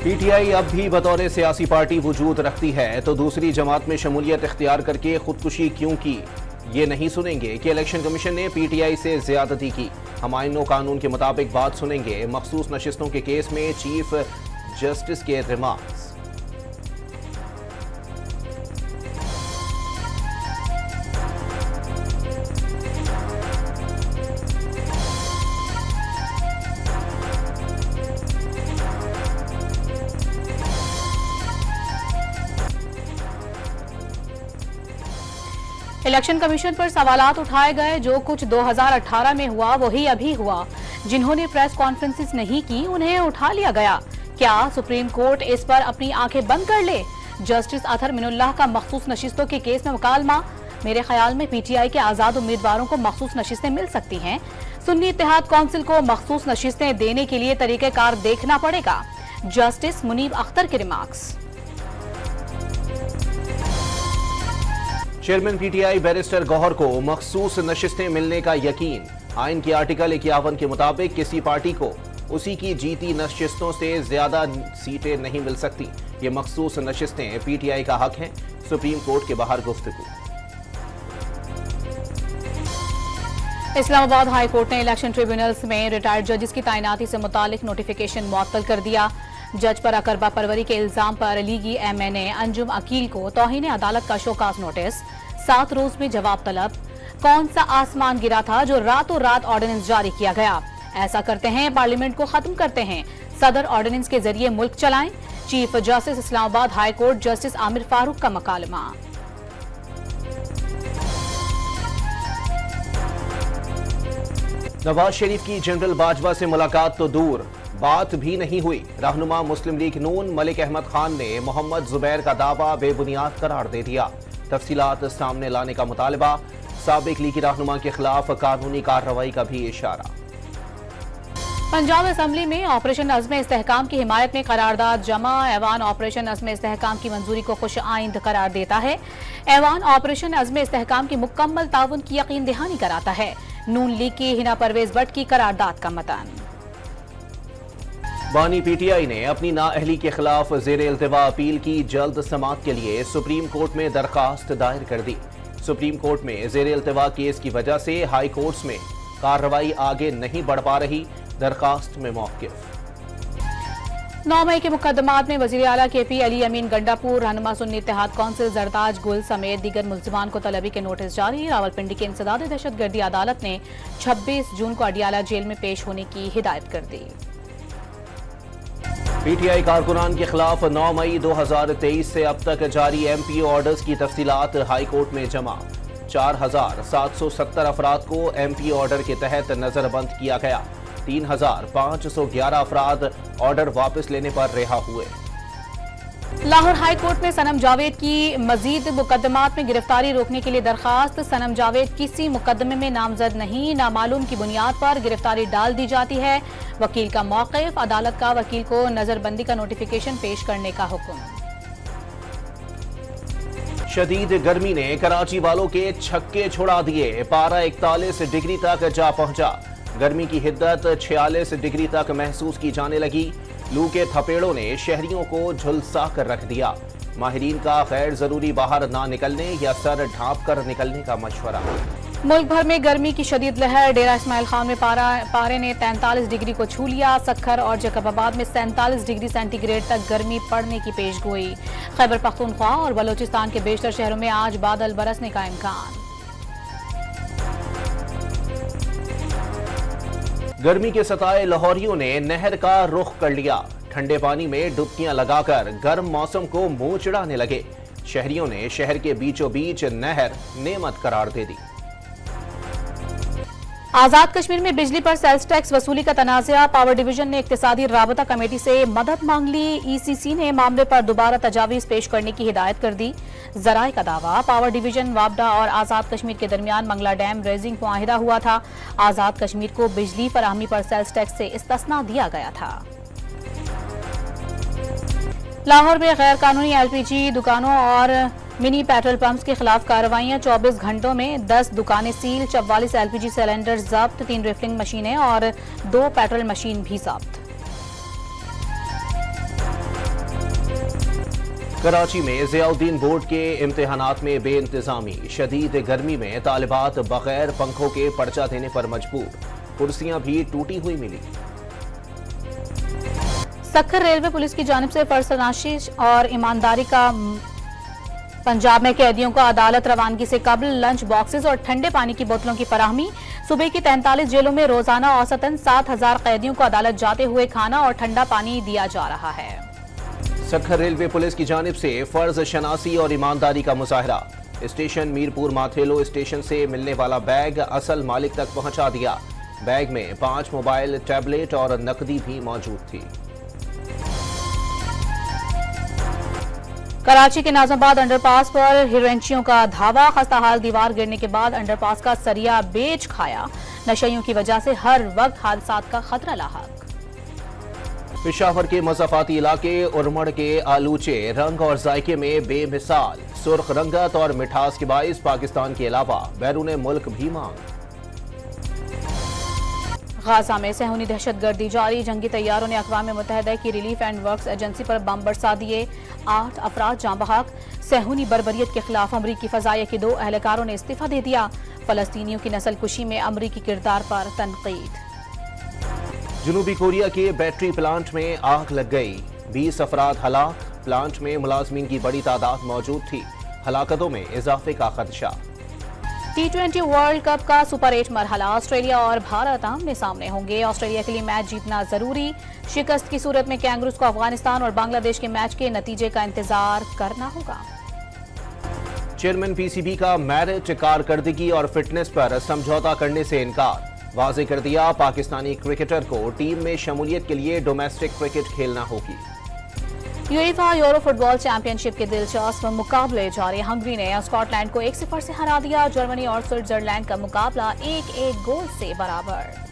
PTI अब भी बतौर सियासी पार्टी वजूद रखती है तो दूसरी जमात में शमूलियत इख्तियार करके खुदकुशी क्यों की? ये नहीं सुनेंगे कि इलेक्शन कमीशन ने पीटीआई से ज्यादती की। हम आईन कानून के मुताबिक बात सुनेंगे। मखसूस नशिस्तों के केस में चीफ जस्टिस के रिमार्क्स। इलेक्शन कमीशन पर सवालात उठाए गए। जो कुछ 2018 में हुआ वही अभी हुआ। जिन्होंने प्रेस कॉन्फ्रेंसेस नहीं की उन्हें उठा लिया गया। क्या सुप्रीम कोर्ट इस पर अपनी आंखें बंद कर ले? जस्टिस अतहर मिनुल्लाह का मखसूस नशिस्तों के केस में मुकालमा। मेरे ख्याल में पीटीआई के आजाद उम्मीदवारों को मखसूस नशिस्तें मिल सकती हैं। सुन्नी इत्तेहाद काउंसिल को मखसूस नशिस्तें देने के लिए तरीकेकार देखना पड़ेगा। जस्टिस मुनीब अख्तर के remarks. Chairman PTI barrister Gohar को मखसूस नशिस्तें मिलने का यकीन। आइन के आर्टिकल 51 के मुताबिक किसी पार्टी को उसी की जीती नशिस्तों से ज्यादा सीटें नहीं मिल सकती। ये मखसूस नशिस्तें पीटीआई का हक हैं। सुप्रीम कोर्ट के बाहर गुफ्तगू। इस्लामाबाद हाई कोर्ट ने इलेक्शन ट्रिब्यूनल्स में रिटायर्ड जजेस की तैनाती से मुतालिक नोटिफिकेशन मुअत्तल कर दिया। जज पर अकरबा परवरी के इल्जाम पर लीगी एमएनए अंजुम अकील को तौहीन अदालत का शोकाज नोटिस। 7 रोज में जवाब तलब। कौन सा आसमान गिरा था जो रातों रात ऑर्डिनेंस जारी किया गया? ऐसा करते हैं पार्लियामेंट को खत्म करते हैं। सदर ऑर्डिनेंस के जरिए मुल्क चलाएं। Chief justice Islamabad high court justice Aamir Farooq का मकालमा। नवाज शरीफ की जनरल बाजवा से मुलाकात तो दूर, बात भी नहीं हुई। रहनुमा मुस्लिम लीग नून मलिक अहमद खान ने मोहम्मद जुबैर का दावा बेबुनियाद करार दे दिया। तफसीलात सामने लाने का मुतालबा। साबिक लीगी रहनुमा के खिलाफ कानूनी कार्रवाई का भी इशारा। पंजाब असेंबली में ऑपरेशन अज़्म इस्तेहकाम की हिमायत में करारदाद जमा। ऐवान ऑपरेशन अज़्म इस्तेहकाम की मंजूरी को खुश आइंद करार देता है। ऐवान ऑपरेशन अज़्म इस्तेहकाम की मुकम्मल ताउन की यकीन दहानी कराता है। नून लीग की हिना परवेज भट्ट की करारदाद का मतन। बानी पीटीआई ने अपनी नाअहली के खिलाफ ज़ेर इल्तिवा अपील की जल्द समाअत के लिए सुप्रीम कोर्ट में दरखास्त दायर कर दी। सुप्रीम कोर्ट में ज़ेर इल्तिवा केस की वजह से हाई कोर्ट्स में कार्रवाई आगे नहीं बढ़ पा रही। दरखास्त में मौक़िफ़। 9 मई के मुकदमात में वज़ीर आला केपी अली अमीन गंडापुर, रहनुमा सुन्नी इत्तेहाद काउंसिल जरताज गुल समेत दीगर मुल्ज़िमान को तलबी के नोटिस जारी। रावलपिंडी के इंसदाद दहशतगर्दी अदालत ने 26 जून को अडियाला जेल में पेश होने की हिदायत कर दी। पीटीआई कारकुनान के खिलाफ 9 मई 2023 से अब तक जारी एमपी ऑर्डर्स की तफसीलात हाई कोर्ट में जमा। 4770 अफराद को एमपी ऑर्डर के तहत नजरबंद किया गया। 3511 अफराद ऑर्डर वापस लेने पर रिहा हुए। लाहौर हाई कोर्ट में सनम जावेद की मजीद मुकदमात में गिरफ्तारी रोकने के लिए दरखास्त। सनम जावेद किसी मुकदमे में नामजद नहीं, नामालूम की बुनियाद पर गिरफ्तारी डाल दी जाती है। वकील का मौक़िफ़। अदालत का वकील को नजरबंदी का नोटिफिकेशन पेश करने का हुक्म। शदीद गर्मी ने कराची वालों के छक्के छुड़ा दिए। पारा 41 डिग्री तक जा पहुंचा। गर्मी की हिद्दत 46 डिग्री तक महसूस की जाने लगी। लू के थपेड़ों ने शहरियों को झुलसा कर रख दिया। माहिरीन का गैर जरूरी बाहर ना निकलने या सर ढांप कर निकलने का मशवरा। मुल्क भर में गर्मी की शदीद लहर। डेरा इस्माइल खान में पारे ने 43 डिग्री को छू लिया। सक्खर और जैकबाबाद में 47 डिग्री सेंटीग्रेड तक गर्मी पड़ने की पेशगोई। खैबर पख्तूनख्वा और बलोचिस्तान के बेशतर शहरों में आज बादल बरसने का इम्कान। गर्मी के सताए लाहौरियों ने नहर का रुख कर लिया। ठंडे पानी में डुबकियां लगाकर गर्म मौसम को मुंह चिढ़ाने लगे। शहरियों ने शहर के बीचों बीच नहर नेमत करार दे दी। आजाद कश्मीर में बिजली पर सेल्स टैक्स वसूली का तनाज़ा। पावर डिवीजन ने इक्तिसादी राबता कमेटी से मदद मांग ली। ईसीसी ने मामले पर दोबारा तजावीज पेश करने की हिदायत कर दी। जराए का दावा, पावर डिवीजन वापडा और आजाद कश्मीर के दरमियान मंगला डैम रेजिंग मुआहिदा हुआ था। आजाद कश्मीर को बिजली फराहमी पर सेल्स टैक्स से इस्तिस्ना दिया गया था। लाहौर में गैर कानूनी एलपीजी दुकानों और मिनी पेट्रोल पंप्स के खिलाफ कार्रवाइयां। 24 घंटों में 10 दुकानें सील, 44 एलपीजी सिलेंडर जब्त, 3 रिफिलिंग मशीनें और 2 पेट्रोल मशीन भी जब्त। कराची में ज़ियाउद्दीन बोर्ड के इम्तिहानात में बेइंतजामी, शदीद गर्मी में तालिबात बगैर पंखों के पर्चा देने पर मजबूर, कुर्सियां भी टूटी हुई मिली। सक्खर रेलवे पुलिस की जानिब से फर्ज तनाशी और ईमानदारी का पंजाब में कैदियों को अदालत रवानगी से कबल लंच बॉक्सेस और ठंडे पानी की बोतलों की फराहमी। सूबे की 43 जेलों में रोजाना औसतन 7000 कैदियों को अदालत जाते हुए खाना और ठंडा पानी दिया जा रहा है। सक्खर रेलवे पुलिस की जानिब से फर्ज शनासी और ईमानदारी का मुजाहरा। स्टेशन मीरपुर माथेलो स्टेशन से मिलने वाला बैग असल मालिक तक पहुंचा दिया। बैग में 5 मोबाइल, टैबलेट और नकदी भी मौजूद थी। कराची के नाजमाबाद अंडरपास पर हिरोइनचियों का धावा, खस्ताहाल दीवार गिरने के बाद अंडरपास का सरिया बेच खाया। नशइयों की वजह से हर वक्त हादसात का खतरा लाहक। पेशावर के मज़ाफाती इलाके उरमड़ के आलूचे रंग और जायके में बेमिसाल, सुर्ख रंगत और मिठास के बाइस पाकिस्तान के अलावा बैरून मुल्क भी मांग। गाजा में सहूनी दहशतगर्दी जारी, जंगी तैयारों ने अक़वाम मुत्तहिदा की रिलीफ एंड वर्क्स एजेंसी पर बम बरसा दिए। 8 अफराद जाँ बहक। सहूनी बर्बरियत के खिलाफ अमरीकी फजाइया के 2 एहलकारों ने इस्तीफा दे दिया। फलस्तीनियों की नस्ल कुशी में अमरीकी किरदार पर तनकीद। जनूबी कोरिया के बैटरी प्लांट में आग लग गई, 20 अफराद हलाक। प्लांट में मुलाजमीन की बड़ी तादाद मौजूद थी, हलाकतों में इजाफे का खदशा। T20 वर्ल्ड कप का सुपर 8 मरहला, ऑस्ट्रेलिया और भारत आमने सामने होंगे। ऑस्ट्रेलिया के लिए मैच जीतना जरूरी, शिकस्त की सूरत में कैंगरूज को अफगानिस्तान और बांग्लादेश के मैच के नतीजे का इंतजार करना होगा। चेयरमैन पीसीबी का मेरिट, कारकर्दगी और फिटनेस पर समझौता करने से इनकार। वाज़े कर दिया पाकिस्तानी क्रिकेटर को टीम में शमूलियत के लिए डोमेस्टिक क्रिकेट खेलना होगी। यूएफा यूरो फुटबॉल चैंपियनशिप के दिलचस्प मुकाबले जारी। हंगरी ने स्कॉटलैंड को 1-0 से हरा दिया। जर्मनी और स्विट्जरलैंड का मुकाबला 1-1 गोल से बराबर।